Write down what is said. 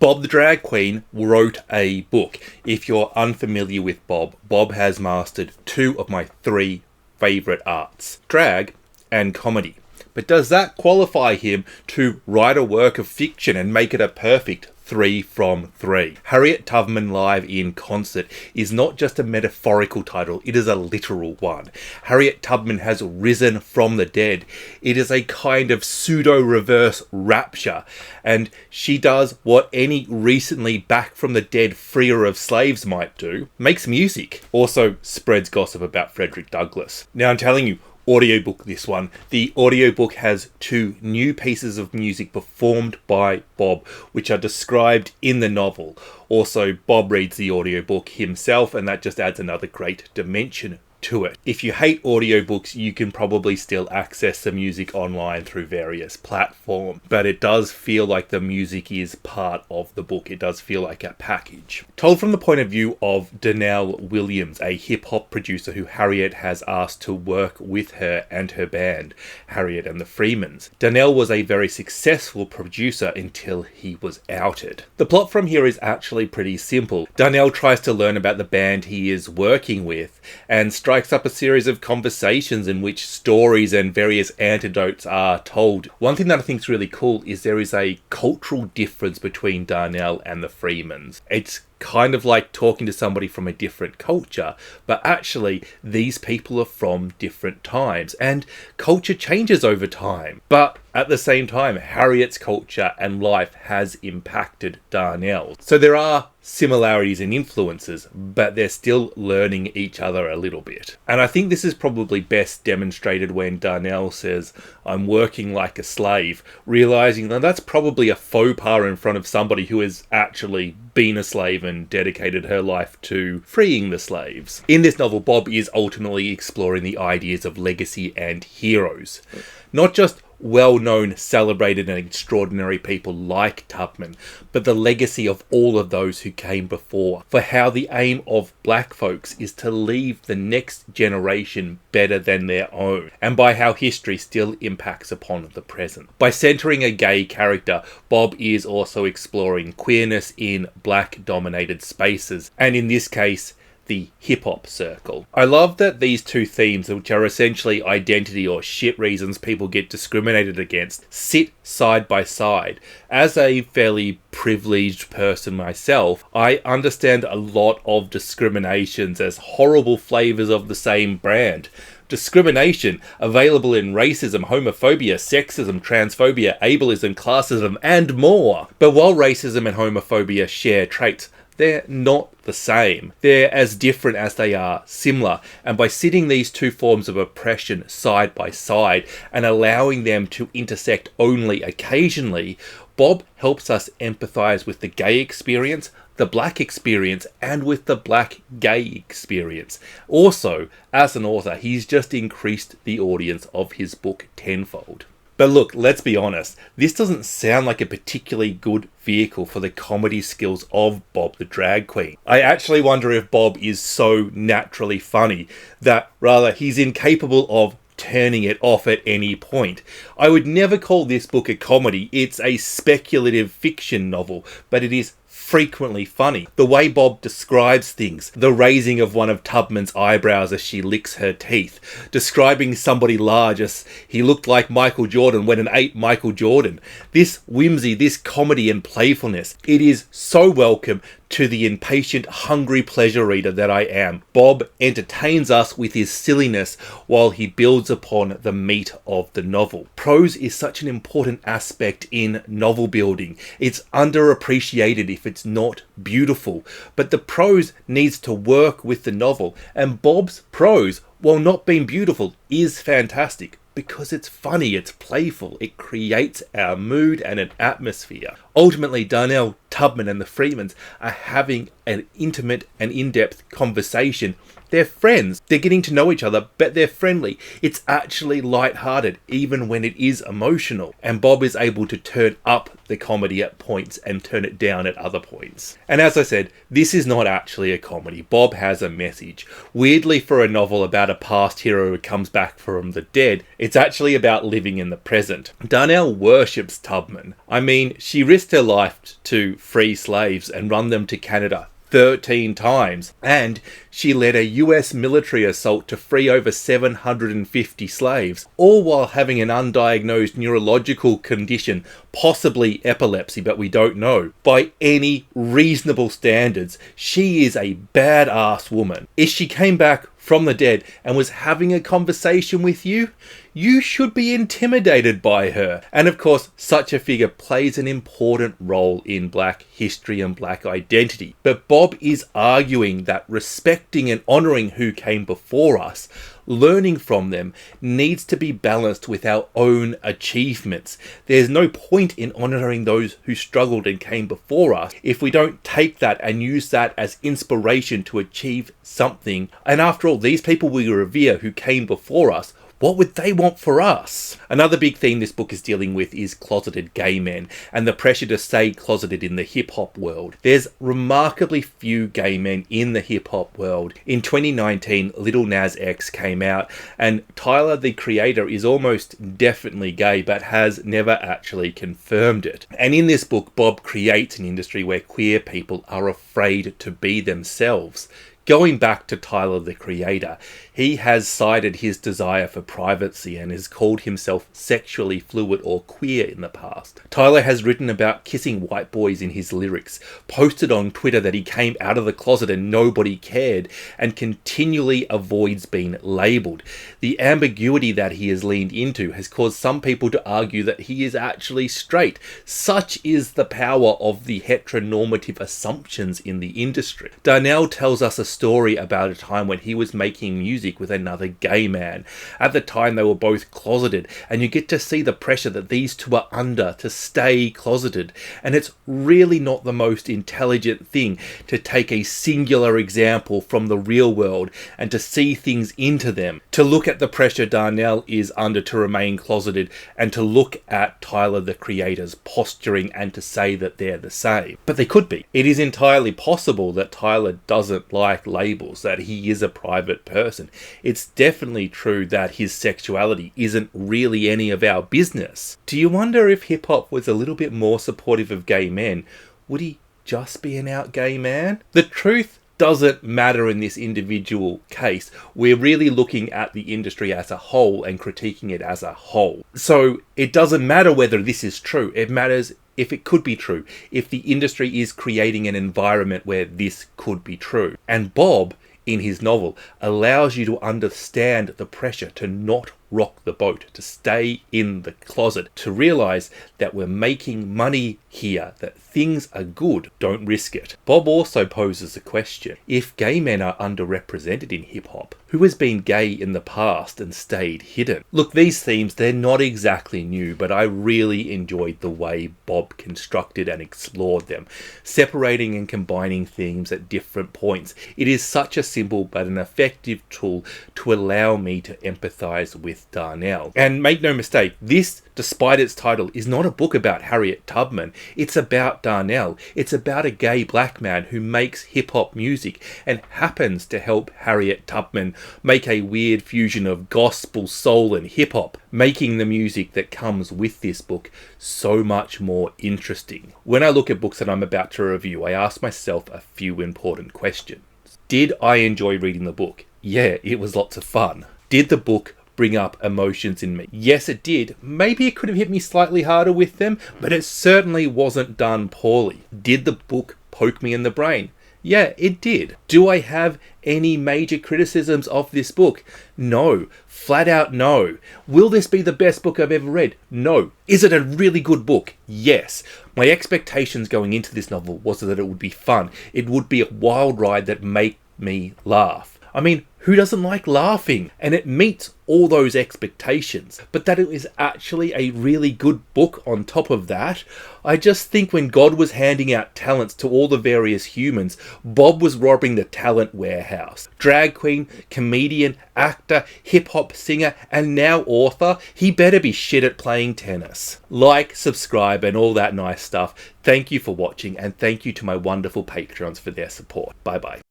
Bob the Drag Queen wrote a book. If you're unfamiliar with Bob, Bob has mastered two of my three favourite arts, drag and comedy. But does that qualify him to write a work of fiction and make it a perfect 3 from 3? Harriet Tubman Live in Concert is not just a metaphorical title, it is a literal one. Harriet Tubman has risen from the dead. It is a kind of pseudo-reverse rapture, and she does what any recently back from the dead freer of slaves might do, makes music. Also spreads gossip about Frederick Douglass. Now I'm telling you, audiobook this one. The audiobook has 2 new pieces of music performed by Bob, which are described in the novel. Also, Bob reads the audiobook himself, and that just adds another great dimension to it. If you hate audiobooks, you can probably still access the music online through various platforms, but it does feel like the music is part of the book. It does feel like a package. Told from the point of view of Darnell Williams, a hip-hop producer who Harriet has asked to work with her and her band, Harriet and the Freemans. Darnell was a very successful producer until he was outed. The plot from here is actually pretty simple. Darnell tries to learn about the band he is working with and strikes up a series of conversations in which stories and various anecdotes are told. One thing that I think is really cool is there is a cultural difference between Darnell and the Freemans. It's kind of like talking to somebody from a different culture, but actually these people are from different times and culture changes over time. But at the same time, Harriet's culture and life has impacted Darnell. So there are similarities and influences, but they're still learning each other a little bit. And I think this is probably best demonstrated when Darnell says, "I'm working like a slave," realizing that that's probably a faux pas in front of somebody who has actually been a slave and dedicated her life to freeing the slaves. In this novel, Bob is ultimately exploring the ideas of legacy and heroes. Not just well-known, celebrated and extraordinary people like Tubman, but the legacy of all of those who came before, for how the aim of black folks is to leave the next generation better than their own, and by how history still impacts upon the present. By centering a gay character, Bob is also exploring queerness in black-dominated spaces, and in this case, the hip-hop circle. I love that these two themes, which are essentially identity or shit reasons people get discriminated against, sit side by side. As a fairly privileged person myself, I understand a lot of discriminations as horrible flavours of the same brand. Discrimination available in racism, homophobia, sexism, transphobia, ableism, classism, and more. But while racism and homophobia share traits, they're not the same. They're as different as they are similar. And by sitting these two forms of oppression side by side and allowing them to intersect only occasionally, Bob helps us empathise with the gay experience, the black experience, and with the black gay experience. Also, as an author, he's just increased the audience of his book tenfold. But look, let's be honest, this doesn't sound like a particularly good vehicle for the comedy skills of Bob the Drag Queen. I actually wonder if Bob is so naturally funny that rather he's incapable of turning it off at any point. I would never call this book a comedy. It's a speculative fiction novel, but it is frequently funny. The way Bob describes things, the raising of one of Tubman's eyebrows as she licks her teeth, describing somebody large as he looked like Michael Jordan when and ate Michael Jordan. This whimsy, this comedy and playfulness, it is so welcome to the impatient, hungry pleasure reader that I am. Bob entertains us with his silliness while he builds upon the meat of the novel. Prose is such an important aspect in novel building. It's underappreciated if it's not beautiful, but the prose needs to work with the novel, and Bob's prose, while not being beautiful, is fantastic. Because it's funny, it's playful, it creates our mood and an atmosphere. Ultimately, Darnell, Tubman and the Freemans are having an intimate and in-depth conversation. They're friends, they're getting to know each other, but they're friendly. It's actually light-hearted, even when it is emotional. And Bob is able to turn up the comedy at points and turn it down at other points. And as I said, this is not actually a comedy. Bob has a message. Weirdly, for a novel about a past hero who comes back from the dead, it's actually about living in the present. Darnell worships Tubman. I mean, she risked her life to free slaves and run them to Canada 13 times, and she led a US military assault to free over 750 slaves, all while having an undiagnosed neurological condition, possibly epilepsy, but we don't know. By any reasonable standards, she is a badass woman. If she came back from the dead and was having a conversation with you, you should be intimidated by her. And of course, such a figure plays an important role in Black history and Black identity. But Bob is arguing that respecting and honouring who came before us, learning from them, needs to be balanced with our own achievements. There's no point in honouring those who struggled and came before us if we don't take that and use that as inspiration to achieve something. And after all, these people we revere who came before us, what would they want for us? Another big theme this book is dealing with is closeted gay men and the pressure to stay closeted in the hip-hop world. There's remarkably few gay men in the hip-hop world. In 2019, Lil Nas X came out, and Tyler, the creator, is almost definitely gay but has never actually confirmed it. And in this book, Bob creates an industry where queer people are afraid to be themselves. Going back to Tyler, the creator, he has cited his desire for privacy and has called himself sexually fluid or queer in the past. Tyler has written about kissing white boys in his lyrics, posted on Twitter that he came out of the closet and nobody cared, and continually avoids being labelled. The ambiguity that he has leaned into has caused some people to argue that he is actually straight. Such is the power of the heteronormative assumptions in the industry. Darnell tells us a story about a time when he was making music with another gay man. At the time they were both closeted, and you get to see the pressure that these two are under to stay closeted. And it's really not the most intelligent thing to take a singular example from the real world and to see things into them. To look at the pressure Darnell is under to remain closeted, and to look at Tyler the creator's posturing and to say that they're the same. But they could be. It is entirely possible that Tyler doesn't like labels, that he is a private person. It's definitely true that his sexuality isn't really any of our business. Do you wonder if hip-hop was a little bit more supportive of gay men, would he just be an out gay man? The truth doesn't matter in this individual case. We're really looking at the industry as a whole and critiquing it as a whole. So it doesn't matter whether this is true. It matters if it could be true, if the industry is creating an environment where this could be true. And Bob, in his novel, allows you to understand the pressure to not rock the boat, to stay in the closet, to realise that we're making money here, that things are good, don't risk it. Bob also poses a question. If gay men are underrepresented in hip-hop, who has been gay in the past and stayed hidden? Look, these themes, they're not exactly new, but I really enjoyed the way Bob constructed and explored them, separating and combining themes at different points. It is such a simple but an effective tool to allow me to empathise with Darnell. And make no mistake, this, despite its title, is not a book about Harriet Tubman. It's about Darnell. It's about a gay black man who makes hip-hop music and happens to help Harriet Tubman make a weird fusion of gospel, soul and hip-hop, making the music that comes with this book so much more interesting. When I look at books that I'm about to review, I ask myself a few important questions. Did I enjoy reading the book? Yeah, it was lots of fun. Did the book bring up emotions in me? Yes, it did. Maybe it could have hit me slightly harder with them, but it certainly wasn't done poorly. Did the book poke me in the brain? Yeah, it did. Do I have any major criticisms of this book? No. Flat out no. Will this be the best book I've ever read? No. Is it a really good book? Yes. My expectations going into this novel was that it would be fun. It would be a wild ride that made me laugh. I mean, Who doesn't like laughing? And it meets all those expectations. But that it is actually a really good book on top of that. I just think when God was handing out talents to all the various humans, Bob was robbing the talent warehouse. Drag queen, comedian, actor, hip-hop singer, and now author, he better be shit at playing tennis. Like, subscribe, and all that nice stuff. Thank you for watching, and thank you to my wonderful Patreons for their support. Bye-bye.